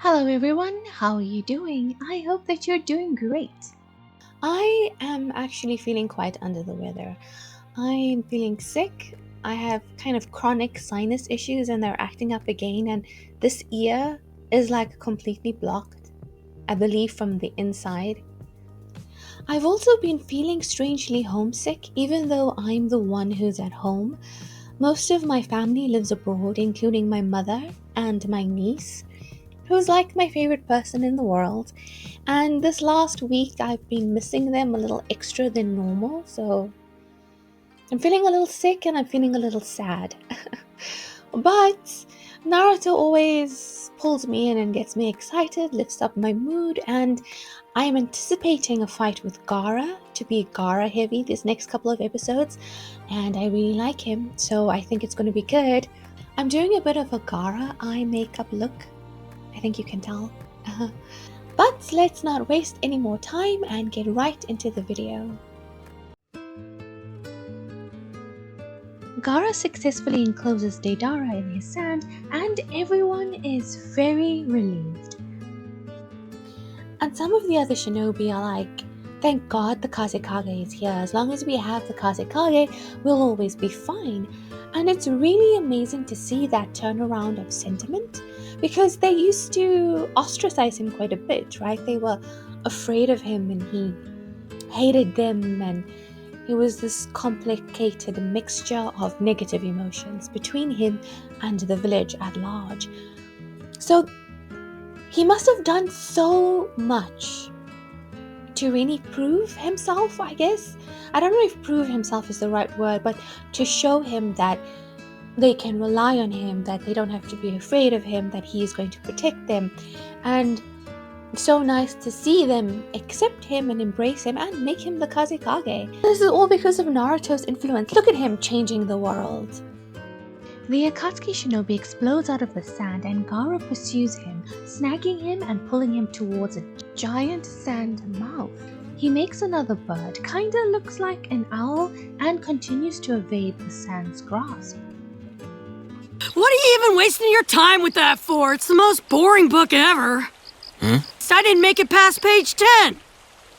Hello everyone, how are you doing? I hope that you're doing great. I am actually feeling quite under the weather. I'm feeling sick. I have kind of chronic sinus issues and they're acting up again, and this ear is like completely blocked, I believe from the inside. I've also been feeling strangely homesick, even though I'm the one who's at home. Most of my family lives abroad, including my mother and my niece, who's like my favorite person in the world. And this last week, I've been missing them a little extra than normal, so I'm feeling a little sick and I'm feeling a little sad. But Naruto always pulls me in and gets me excited, lifts up my mood, and I'm anticipating a fight with Gaara to be Gaara heavy this next couple of episodes, and I really like him, so I think it's going to be good. I'm doing a bit of a Gaara eye makeup look. I think you can tell. But let's not waste any more time and get right into the video. Gaara successfully encloses Deidara in his sand and everyone is very relieved. And some of the other shinobi are like, thank God the Kazekage is here. As long as we have the Kazekage, we'll always be fine. And it's really amazing to see that turnaround of sentiment, because they used to ostracize him quite a bit, right? They were afraid of him and he hated them, and it was this complicated mixture of negative emotions between him and the village at large. So he must have done so much to really prove himself, I guess. I don't know if prove himself is the right word, but to show him that they can rely on him, that they don't have to be afraid of him, that he is going to protect them. And it's so nice to see them accept him and embrace him and make him the Kazekage. This is all because of Naruto's influence. Look at him changing the world. The Akatsuki shinobi explodes out of the sand and Gaara pursues him, snagging him and pulling him towards a giant sand mouth. He makes another bird, kinda looks like an owl, and continues to evade the sand's grasp. What are you even wasting your time with that for? It's the most boring book ever. I didn't make it past page 10.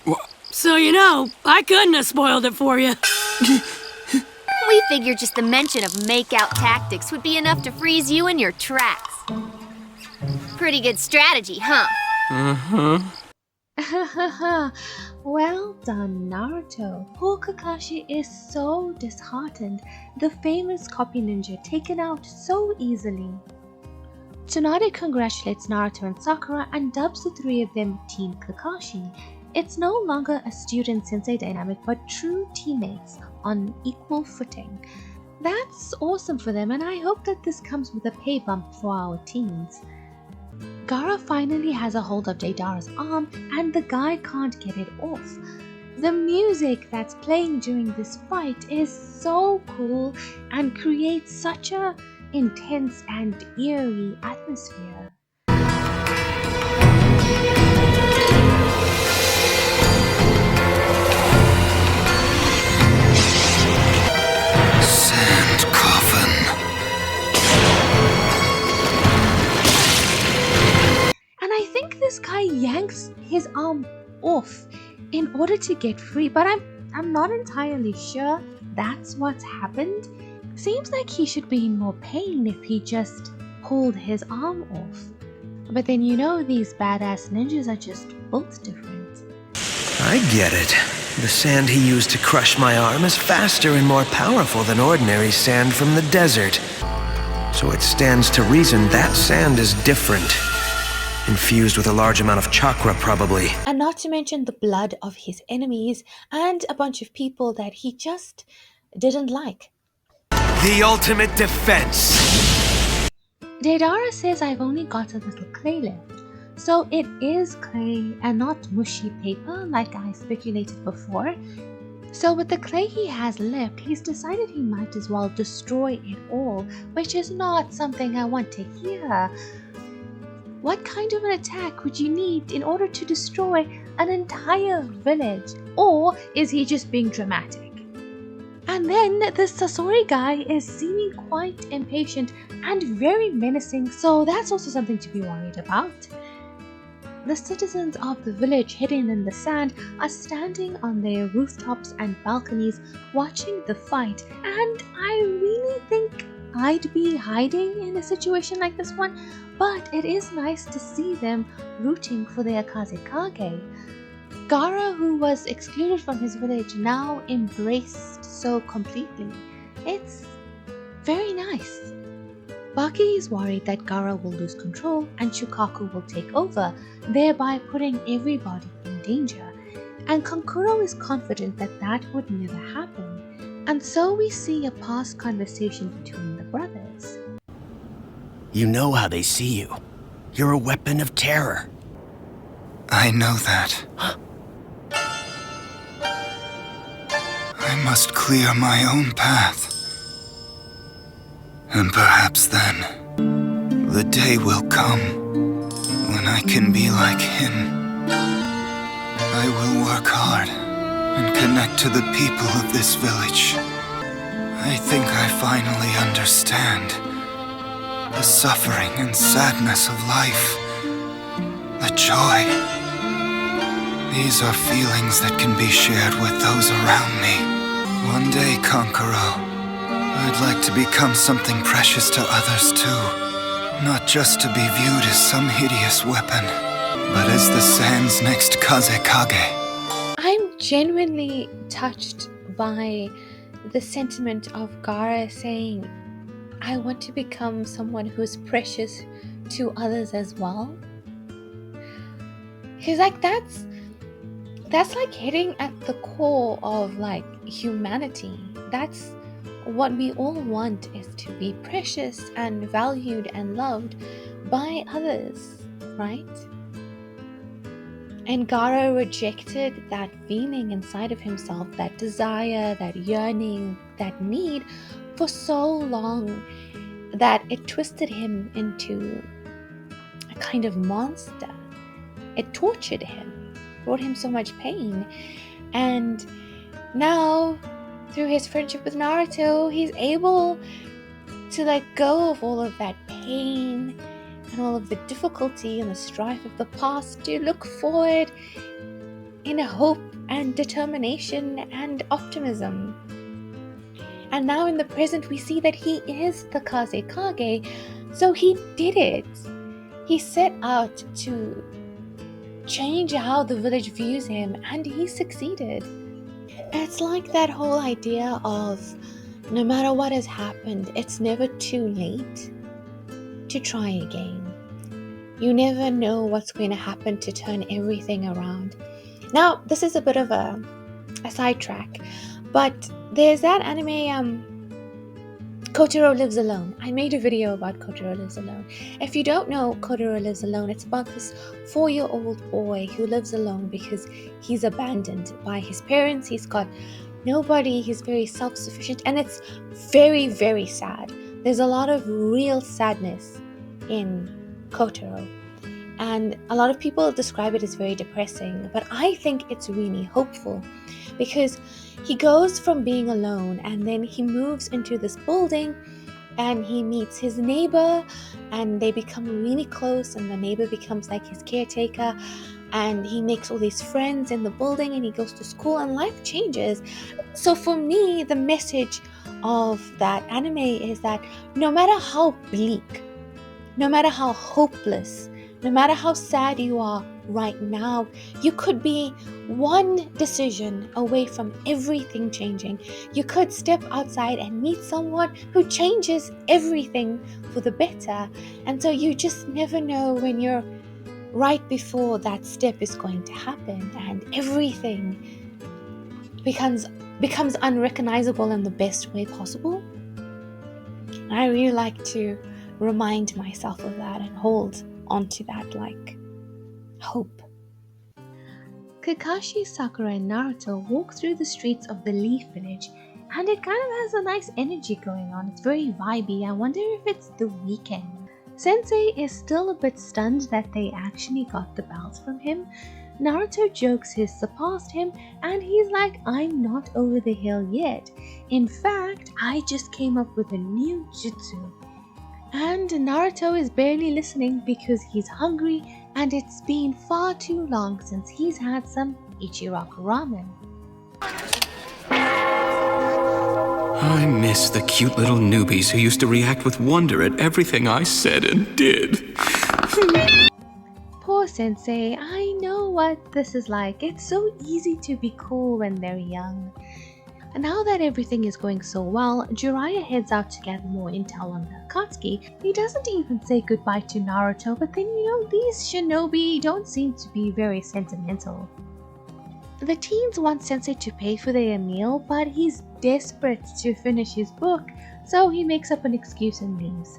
What? So, I couldn't have spoiled it for you. We figured just the mention of make-out tactics would be enough to freeze you in your tracks. Pretty good strategy, huh? Well done, Naruto. Poor Kakashi is so disheartened. The famous copy ninja taken out so easily. Tsunade congratulates Naruto and Sakura and dubs the three of them Team Kakashi. It's no longer a student-sensei dynamic, but true teammates on equal footing. That's awesome for them, and I hope that this comes with a pay bump for our teens. Gaara finally has a hold of Deidara's arm, and the guy can't get it off. The music that's playing during this fight is so cool and creates such a intense and eerie atmosphere. Sand coffin. And I think this guy yanks his arm off in order to get free, but I'm not entirely sure that's what's happened. Seems like he should be in more pain if he just pulled his arm off. But then these badass ninjas are just built different. I get it. The sand he used to crush my arm is faster and more powerful than ordinary sand from the desert. So it stands to reason that sand is different. Infused with a large amount of chakra, probably. And not to mention the blood of his enemies and a bunch of people that he just didn't like. The ultimate defense! Deidara says I've only got a little clay left. So it is clay and not mushy paper like I speculated before. So with the clay he has left, he's decided he might as well destroy it all, which is not something I want to hear. What kind of an attack would you need in order to destroy an entire village? Or is he just being dramatic? And then the Sasori guy is seeming quite impatient and very menacing, so that's also something to be worried about. the citizens of the village hidden in the sand are standing on their rooftops and balconies watching the fight, and I really think I'd be hiding in a situation like this one, but it is nice to see them rooting for their Kazekage. Gaara, who was excluded from his village, now embraced so completely. It's very nice. Baki is worried that Gaara will lose control and Shukaku will take over, thereby putting everybody in danger. And Kankuro is confident that that would never happen. And so we see a past conversation between the brothers. You know how they see you. You're a weapon of terror. I know that. I must clear my own path. And perhaps then, the day will come when I can be like him. I will work hard and connect to the people of this village. I think I finally understand the suffering and sadness of life, the joy. These are feelings that can be shared with those around me. One day, Kankuro, I'd like to become something precious to others too. Not just to be viewed as some hideous weapon, but as the sand's next Kazekage. I'm genuinely touched by the sentiment of Gaara saying, I want to become someone who's precious to others as well. Because like that's like hitting at the core of like humanity. That's what we all want, is to be precious and valued and loved by others, right? And Gaara rejected that feeling inside of himself, that desire, that yearning, that need for so long that it twisted him into a kind of monster. It tortured him, brought him so much pain. And now, through his friendship with Naruto, he's able to let go of all of that pain and all of the difficulty and the strife of the past to look forward in a hope and determination and optimism. And now in the present we see that he is the Kazekage, so he did it. He set out to change how the village views him, and he succeeded. It's like that whole idea of no matter what has happened, it's never too late to try again. You never know what's going to happen to turn everything around. Now, this is a bit of a sidetrack, but there's that anime, Kotaro Lives Alone. I made a video about Kotaro Lives Alone. If you don't know Kotaro Lives Alone, it's about this 4-year-old boy who lives alone because he's abandoned by his parents. He's got nobody. He's very self-sufficient, and it's very, very sad. There's a lot of real sadness in Kotaro, and a lot of people describe it as very depressing, but I think it's really hopeful because he goes from being alone and then he moves into this building and he meets his neighbor and they become really close, and the neighbor becomes like his caretaker, and he makes all these friends in the building and he goes to school and life changes. So for me, the message of that anime is that no matter how bleak, no matter how hopeless, no matter how sad you are right now, you could be one decision away from everything changing. You could step outside and meet someone who changes everything for the better. And so you just never know when you're right before that step is going to happen, and everything becomes unrecognizable in the best way possible. I really like to remind myself of that and hold onto that like hope. Kakashi, Sakura, and Naruto walk through the streets of the Leaf Village, and it kind of has a nice energy going on. It's very vibey. I wonder if it's the weekend. Sensei is still a bit stunned that they actually got the belt from him. Naruto jokes he's surpassed him, and he's like, I'm not over the hill yet. In fact, I just came up with a new jutsu. And Naruto is barely listening because he's hungry and it's been far too long since he's had some Ichiraku ramen. I miss the cute little newbies who used to react with wonder at everything I said and did. Poor Sensei, I know what this is like. It's so easy to be cool when they're young. And now that everything is going so well, Jiraiya heads out to gather more intel on the Akatsuki. He doesn't even say goodbye to Naruto, but then these shinobi don't seem to be very sentimental. The teens want Sensei to pay for their meal, but he's desperate to finish his book, so he makes up an excuse and leaves.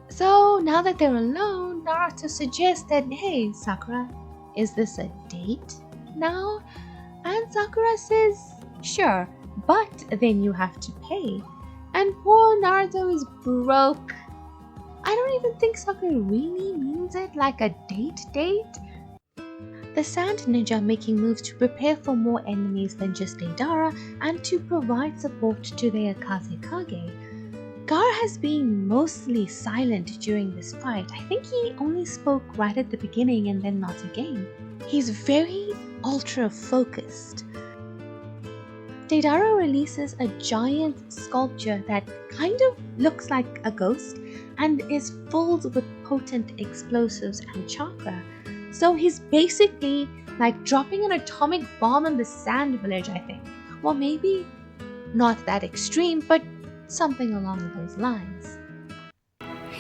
So now that they're alone, Naruto suggests that, hey Sakura, is this a date now? And Sakura says, sure, but then you have to pay. And poor Naruto is broke. I don't even think Sakura really means it like a date. The Sand Ninja are making moves to prepare for more enemies than just Deidara and to provide support to their Kazekage. Gaara has been mostly silent during this fight. I think he only spoke right at the beginning and then not again. He's very ultra focused. Deidara releases a giant sculpture that kind of looks like a ghost and is filled with potent explosives and chakra. So he's basically like dropping an atomic bomb in the sand village, I think. Well, maybe not that extreme, but something along those lines.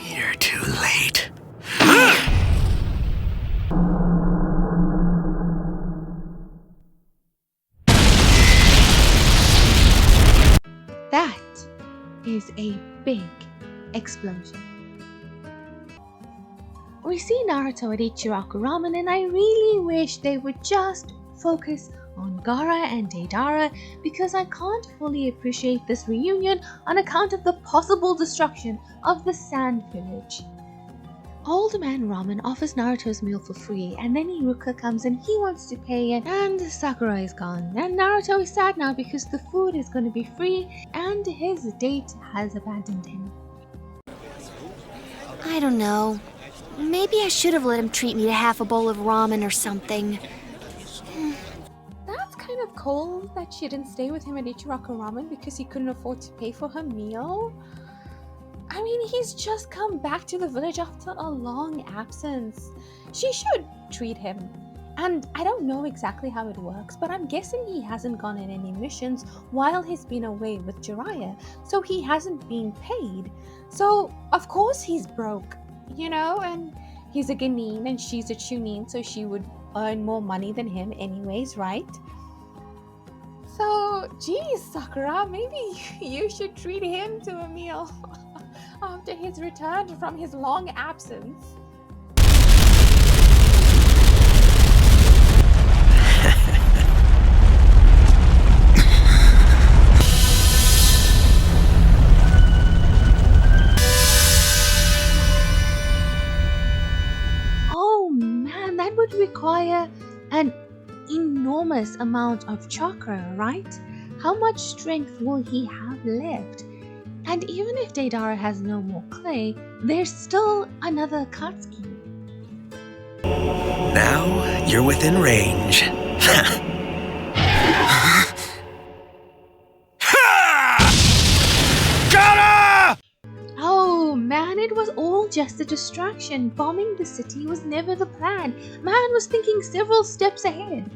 You're too late. That is a big explosion. We see Naruto at Ichiraku Ramen, and I really wish they would just focus on Gaara and Deidara because I can't fully appreciate this reunion on account of the possible destruction of the Sand Village. Old Man Ramen offers Naruto's meal for free, and then Iruka comes and he wants to pay, and Sakura is gone. And Naruto is sad now because the food is going to be free and his date has abandoned him. I don't know. Maybe I should have let him treat me to half a bowl of ramen or something. That's kind of cold that she didn't stay with him at Ichiraku Ramen because he couldn't afford to pay for her meal. I mean, he's just come back to the village after a long absence. She should treat him. And I don't know exactly how it works, but I'm guessing he hasn't gone on any missions while he's been away with Jiraiya, so he hasn't been paid. So, of course he's broke, and he's a Genin and she's a Chunin, so she would earn more money than him anyways, right? So, geez, Sakura, maybe you should treat him to a meal after his return from his long absence. Oh man, that would require an enormous amount of chakra, right? How much strength will he have left? And even if Deidara has no more clay, there's still another Akatsuki. Now you're within range. Gaara! Oh man, it was all just a distraction. Bombing the city was never the plan. Man was thinking several steps ahead.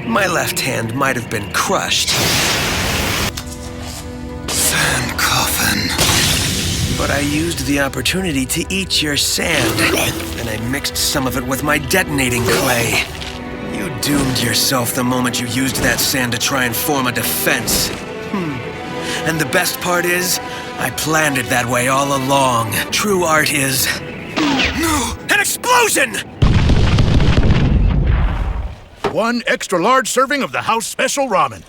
My left hand might have been crushed, Sand coffin. but I used the opportunity to eat your sand, and I mixed some of it with my detonating clay. You doomed yourself the moment you used that sand to try and form a defense. And the best part is, I planned it that way all along. True art is... No! An explosion! One extra large serving of the house special ramen.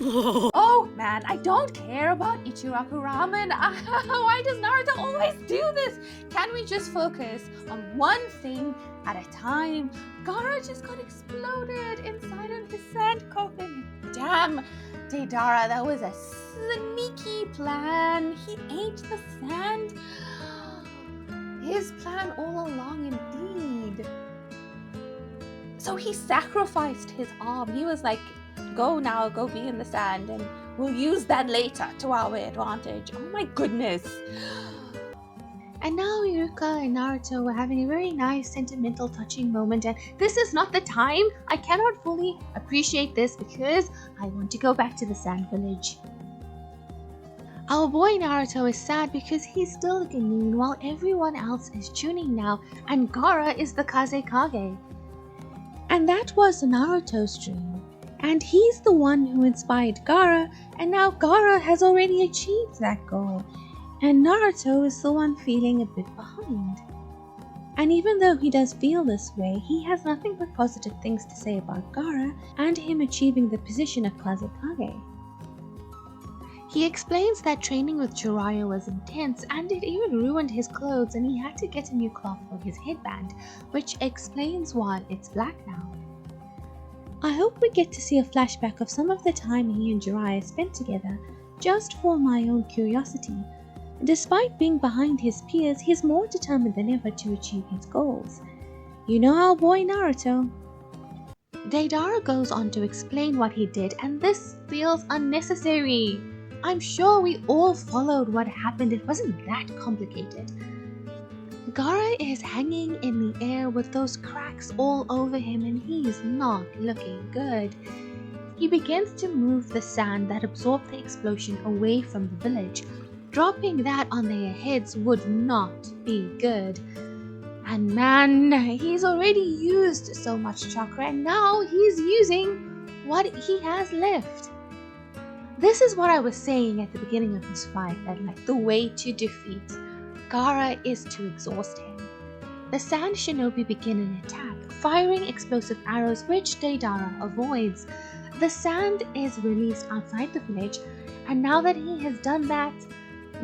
Oh man, I don't care about Ichiraku Ramen. Why does Naruto always do this? Can we just focus on one thing at a time? Gaara just got exploded inside of his sand coffin. Damn, Deidara, that was a sneaky plan. He ate the sand. His plan all along, indeed. So he sacrificed his arm. He was like, go now, go be in the sand, and we'll use that later to our advantage. Oh my goodness. And now Iruka and Naruto were having a very nice, sentimental, touching moment, and this is not the time. I cannot fully appreciate this because I want to go back to the Sand Village. Our boy Naruto is sad because he's still looking mean while everyone else is tuning now, and Gaara is the Kazekage. And that was Naruto's dream. And he's the one who inspired Gaara, and now Gaara has already achieved that goal. And Naruto is the one feeling a bit behind. And even though he does feel this way, he has nothing but positive things to say about Gaara and him achieving the position of Kazekage. He explains that training with Jiraiya was intense and it even ruined his clothes and he had to get a new cloth for his headband, which explains why it's black now. I hope we get to see a flashback of some of the time he and Jiraiya spent together, just for my own curiosity. Despite being behind his peers, he's more determined than ever to achieve his goals. You know our boy Naruto. Deidara goes on to explain what he did, and this feels unnecessary. I'm sure we all followed what happened, it wasn't that complicated. Gaara is hanging in the air with those cracks all over him and he's not looking good. He begins to move the sand that absorbed the explosion away from the village. Dropping that on their heads would not be good. And man, he's already used so much chakra and now he's using what he has left. This is what I was saying at the beginning of this fight, that like the way to defeat Gaara is to exhaust him. The Sand Shinobi begin an attack, firing explosive arrows which Deidara avoids. The sand is released outside the village, and now that he has done that,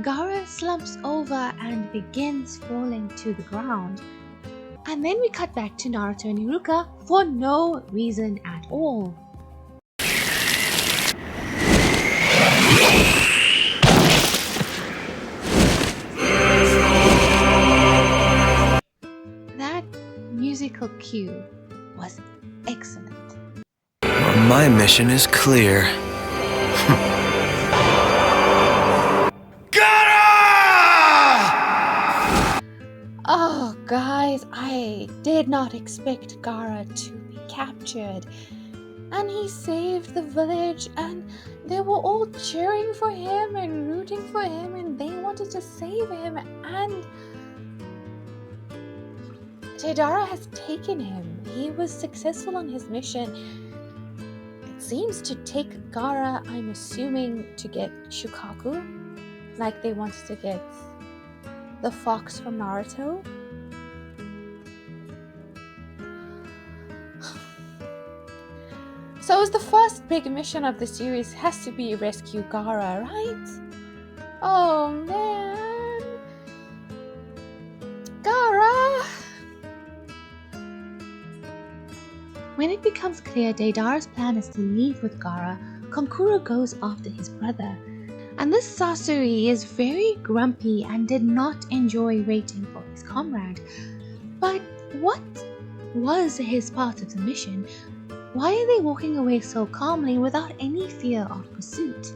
Gaara slumps over and begins falling to the ground. And then we cut back to Naruto and Iruka for no reason at all. That musical cue was excellent. Well, my mission is clear. Oh, guys, I did not expect Gaara to be captured. And he saved the village, and they were all cheering for him and rooting for him, and they wanted to save him, and Deidara has taken him. He was successful on his mission. It seems to take Gaara, I'm assuming, to get Shukaku, like they wanted to get the fox from Naruto. So as the first big mission of the series has to be rescue Gaara, right? Oh man, Gaara! When it becomes clear Deidara's plan is to leave with Gaara, Kankuro goes after his brother. And this Sasori is very grumpy and did not enjoy waiting for his comrade. But what was his part of the mission? Why are they walking away so calmly without any fear of pursuit?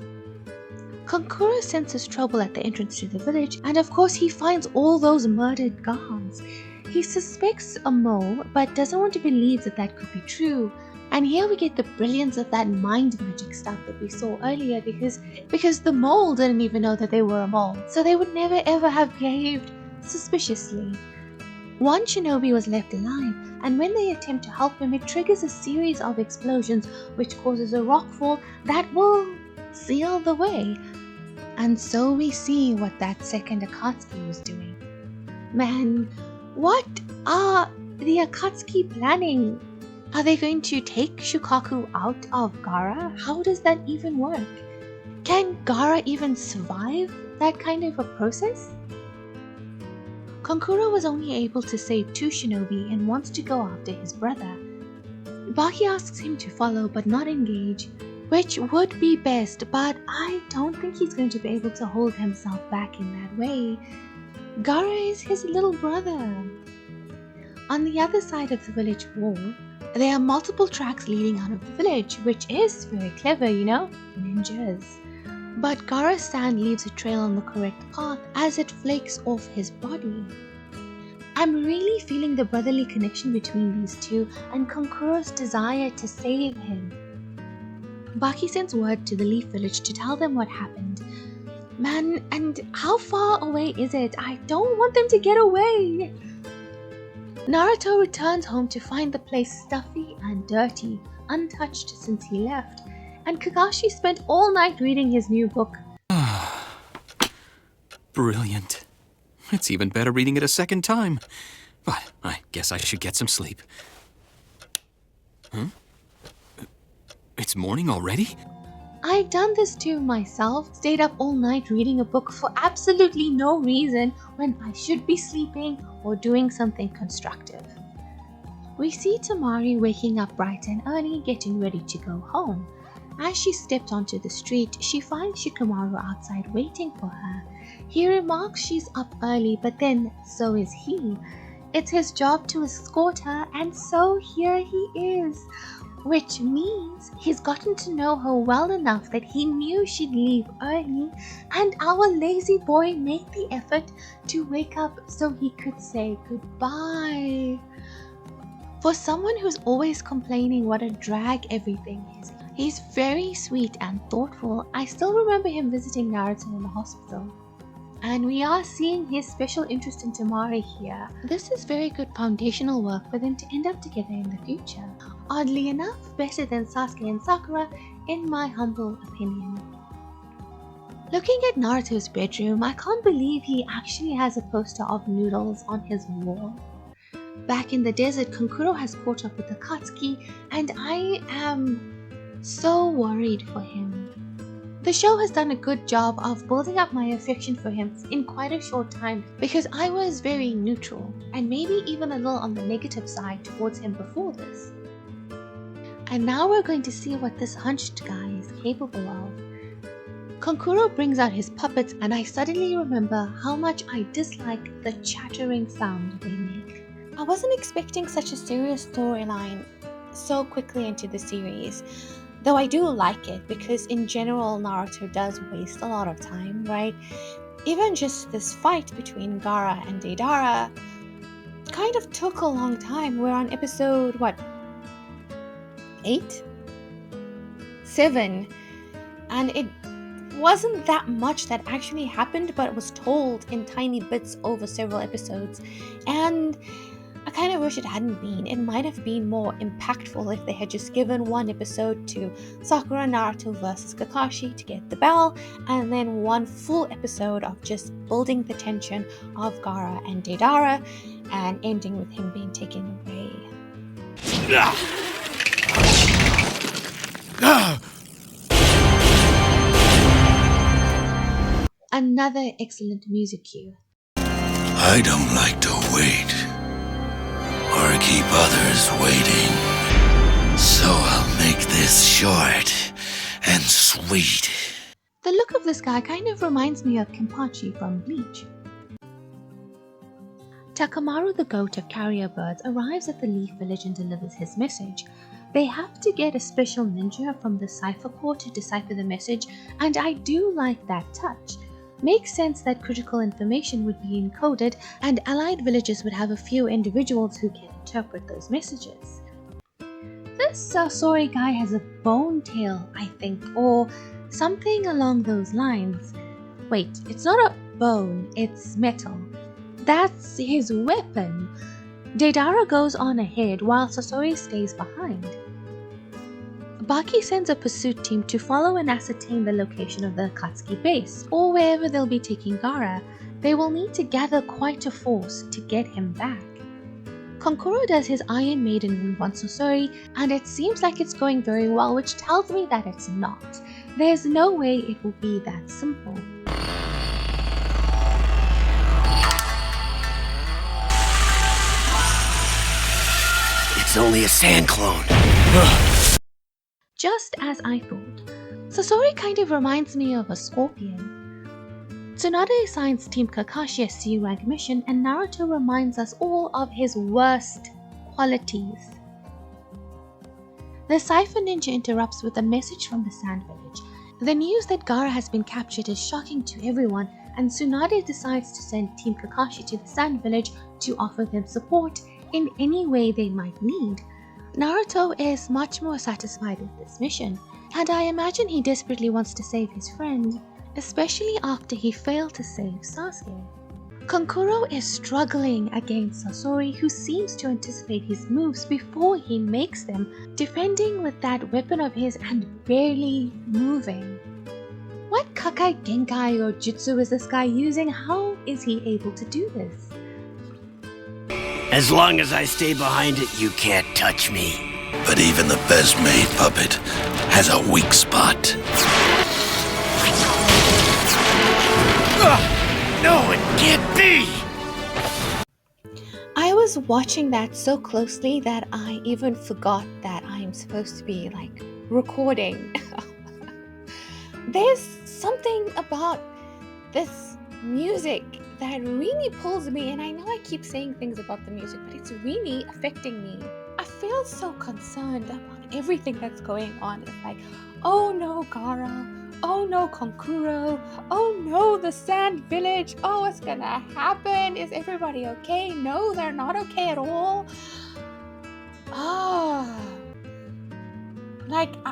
Kankuro senses trouble at the entrance to the village, and of course he finds all those murdered guards. He suspects a mole, but doesn't want to believe that that could be true. And here we get the brilliance of that mind magic stuff that we saw earlier, because the mole didn't even know that they were a mole, so they would never ever have behaved suspiciously. One shinobi was left alive, and when they attempt to help him, it triggers a series of explosions which causes a rockfall that will seal the way. And so we see what that second Akatsuki was doing. Man, what are the Akatsuki planning? Are they going to take Shukaku out of Gaara? How does that even work? Can Gaara even survive that kind of a process? Kankuro was only able to save 2 shinobi and wants to go after his brother. Baki asks him to follow but not engage, which would be best, but I don't think he's going to be able to hold himself back in that way. Gaara is his little brother. On the other side of the village wall, there are multiple tracks leading out of the village, which is very clever, you know? Ninjas. But Gaara's sand leaves a trail on the correct path as it flakes off his body. I'm really feeling the brotherly connection between these two and Kankuro's desire to save him. Baki sends word to the Leaf Village to tell them what happened. Man, and how far away is it? I don't want them to get away! Naruto returns home to find the place stuffy and dirty, untouched since he left, and Kakashi spent all night reading his new book. Brilliant. It's even better reading it a second time. But I guess I should get some sleep. Huh? It's morning already? I've done this too myself, stayed up all night reading a book for absolutely no reason when I should be sleeping or doing something constructive. We see Tamari waking up bright and early, getting ready to go home. As she steps onto the street, she finds Shikamaru outside waiting for her. He remarks she's up early, but then so is he. It's his job to escort her, and so here he is. Which means he's gotten to know her well enough that he knew she'd leave early, and our lazy boy made the effort to wake up so he could say goodbye. For someone who's always complaining what a drag everything is, he's very sweet and thoughtful. I still remember him visiting Naruto in the hospital. And we are seeing his special interest in Tamari here. This is very good foundational work for them to end up together in the future. Oddly enough, better than Sasuke and Sakura, in my humble opinion. Looking at Naruto's bedroom, I can't believe he actually has a poster of noodles on his wall. Back in the desert, Kankuro has caught up with the Akatsuki, and I am so worried for him. The show has done a good job of building up my affection for him in quite a short time, because I was very neutral and maybe even a little on the negative side towards him before this. And now we're going to see what this hunched guy is capable of. Kankuro brings out his puppets, and I suddenly remember how much I dislike the chattering sound they make. I wasn't expecting such a serious storyline so quickly into the series. Though I do like it, because in general Naruto does waste a lot of time, right? Even just this fight between Gaara and Deidara kind of took a long time. We're on episode, 8? 7. And it wasn't that much that actually happened, but it was told in tiny bits over several episodes. And I kind of wish it hadn't been. It might have been more impactful if they had just given one episode to Sakura Naruto versus Kakashi to get the bell, and then one full episode of just building the tension of Gaara and Deidara, and ending with him being taken away. Another excellent music cue. I don't like to wait, or keep others waiting. So I'll make this short and sweet. The look of this guy kind of reminds me of Kenpachi from Bleach. Takamaru the goat of carrier birds arrives at the Leaf Village and delivers his message. They have to get a special ninja from the Cipher Corps to decipher the message, and I do like that touch. Makes sense that critical information would be encoded, and allied villages would have a few individuals who can interpret those messages. This Sasori guy has a bone tail, I think, or something along those lines. Wait, it's not a bone, it's metal. That's his weapon. Deidara goes on ahead while Sasori stays behind. Baki sends a pursuit team to follow and ascertain the location of the Akatsuki base, or wherever they'll be taking Gaara. They will need to gather quite a force to get him back. Kankuro does his Iron Maiden move on Sasori, and it seems like it's going very well, which tells me that it's not. There's no way it will be that simple. It's only a sand clone. Just as I thought, Sasori kind of reminds me of a scorpion. Tsunade assigns Team Kakashi a C-rank mission, and Naruto reminds us all of his worst qualities. The Cypher Ninja interrupts with a message from the Sand Village. The news that Gaara has been captured is shocking to everyone, and Tsunade decides to send Team Kakashi to the Sand Village to offer them support in any way they might need. Naruto is much more satisfied with this mission, and I imagine he desperately wants to save his friend, especially after he failed to save Sasuke. Kankuro is struggling against Sasori, who seems to anticipate his moves before he makes them, defending with that weapon of his and barely moving. What Kakai Genkai or Jutsu is this guy using? How is he able to do this? As long as I stay behind it, you can't touch me. But even the best-made puppet has a weak spot. No, it can't be! I was watching that so closely that I even forgot that I'm supposed to be recording. There's something about this music that really pulls me, and I know I keep saying things about the music, but it's really affecting me. I feel so concerned about everything that's going on. It's like, oh no, Gaara. Oh no, Kankuro. Oh no, the Sand Village. Oh, what's gonna happen? Is everybody okay? No, they're not okay at all.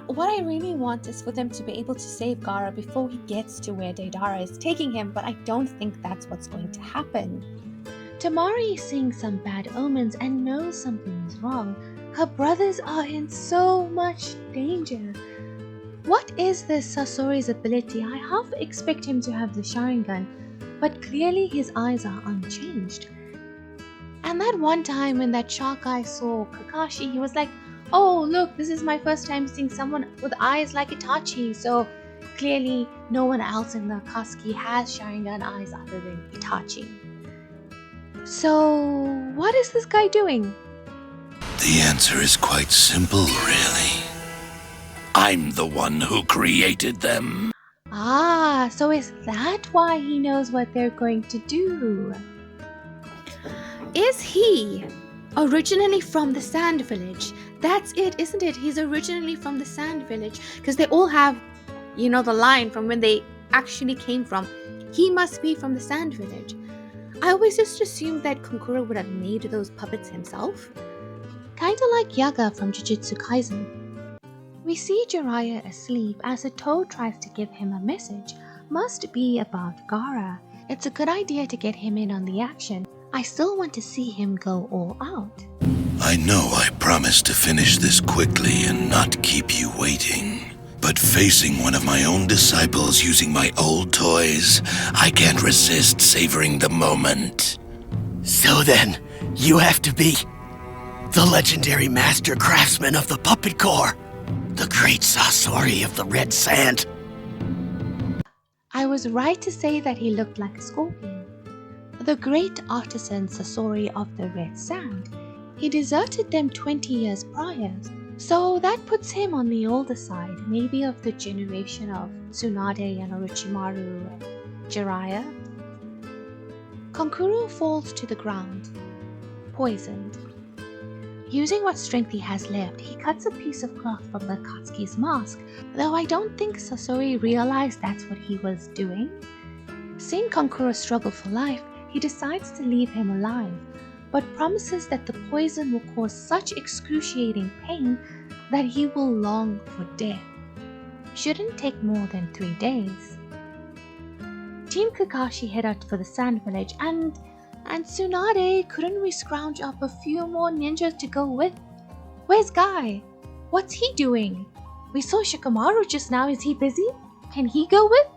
What I really want is for them to be able to save Gaara before he gets to where Deidara is taking him, but I don't think that's what's going to happen. Tamari is seeing some bad omens and knows something is wrong. Her brothers are in so much danger. What is this Sasori's ability? I half expect him to have the Sharingan, but clearly his eyes are unchanged. And that one time when that shark guy saw Kakashi, he was like, oh look, this is my first time seeing someone with eyes like Itachi, so clearly no one else in the Akatsuki has Sharingan eyes other than Itachi. So what is this guy doing? The answer is quite simple, really. I'm the one who created them. Ah, so is that why he knows what they're going to do? Is he originally from the Sand Village? That's it, isn't it? He's originally from the Sand Village, because they all have, the line from when they actually came from. He must be from the Sand Village. I always just assumed that Kankuro would have made those puppets himself. Kinda like Yaga from Jujutsu Kaisen. We see Jiraiya asleep as a toad tries to give him a message. Must be about Gaara. It's a good idea to get him in on the action. I still want to see him go all out. I know I promised to finish this quickly and not keep you waiting. But facing one of my own disciples using my old toys, I can't resist savoring the moment. So then, you have to be the legendary master craftsman of the Puppet Corps. The great Sasori of the Red Sand. I was right to say that he looked like a scorpion. The great artisan Sasori of the Red Sand. He deserted them 20 years prior, so that puts him on the older side, maybe of the generation of Tsunade and Orochimaru and Jiraiya. Kankuro falls to the ground, poisoned. Using what strength he has left, he cuts a piece of cloth from the Akatsuki's mask, though I don't think Sasori realized that's what he was doing. Seeing Kankuro struggle for life, he decides to leave him alive, but promises that the poison will cause such excruciating pain that he will long for death. Shouldn't take more than 3 days. Team Kakashi head out for the Sand Village, and Tsunade, couldn't we scrounge up a few more ninjas to go with? Where's Guy? What's he doing? We saw Shikamaru just now, is he busy? Can he go with?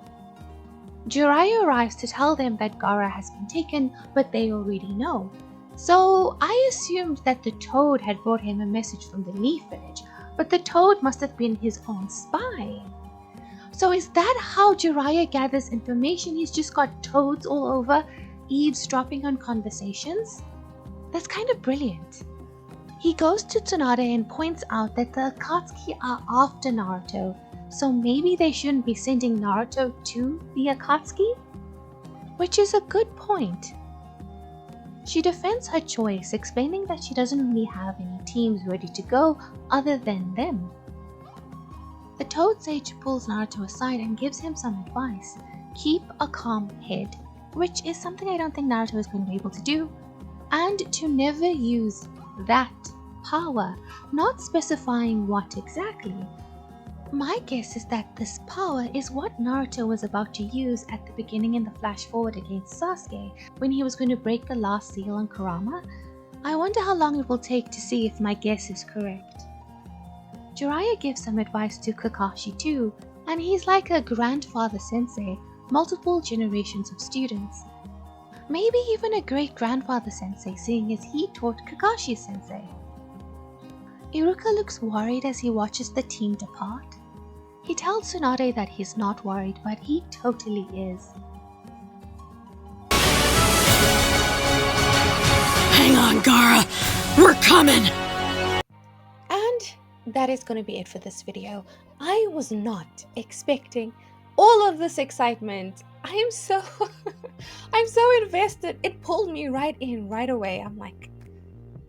Jiraiya arrives to tell them that Gaara has been taken, but they already know. So I assumed that the toad had brought him a message from the Leaf Village, but the toad must have been his own spy. So is that how Jiraiya gathers information? He's just got toads all over, eavesdropping on conversations? That's kind of brilliant. He goes to Tsunade and points out that the Akatsuki are after Naruto, so maybe they shouldn't be sending Naruto to the Akatsuki? Which is a good point. She defends her choice, explaining that she doesn't really have any teams ready to go other than them. The Toad Sage pulls Naruto aside and gives him some advice. Keep a calm head, which is something I don't think Naruto is going to be able to do, and to never use that power, not specifying what exactly. My guess is that this power is what Naruto was about to use at the beginning in the flash forward against Sasuke when he was going to break the last seal on Kurama. I wonder how long it will take to see if my guess is correct. Jiraiya gives some advice to Kakashi too, and he's like a grandfather sensei, multiple generations of students. Maybe even a great-grandfather sensei, seeing as he taught Kakashi sensei. Iruka looks worried as he watches the team depart. He tells Tsunade that he's not worried, but he totally is. Hang on, Gaara. We're coming! And that is going to be it for this video. I was not expecting all of this excitement. I'm so invested. It pulled me right in right away. I'm like,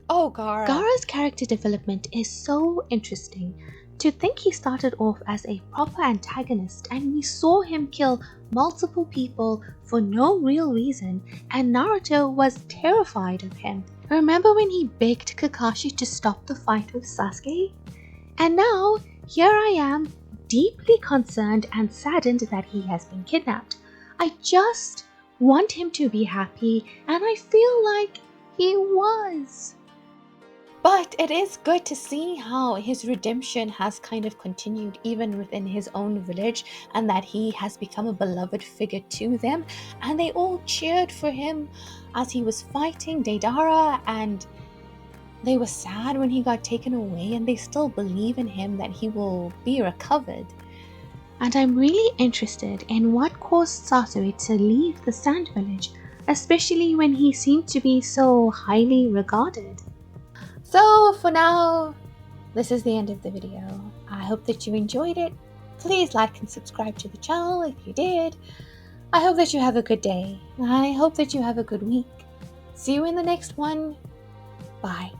oh, Gaara. Gaara's character development is so interesting. To think he started off as a proper antagonist and we saw him kill multiple people for no real reason, and Naruto was terrified of him. Remember when he begged Kakashi to stop the fight with Sasuke? And now, here I am, deeply concerned and saddened that he has been kidnapped. I just want him to be happy, and I feel like he was. But it is good to see how his redemption has kind of continued even within his own village, and that he has become a beloved figure to them, and they all cheered for him as he was fighting Deidara, and they were sad when he got taken away, and they still believe in him that he will be recovered. And I'm really interested in what caused Sasori to leave the Sand Village, especially when he seemed to be so highly regarded. So for now, this is the end of the video. I hope that you enjoyed it. Please like and subscribe to the channel if you did. I hope that you have a good day. I hope that you have a good week. See you in the next one. Bye.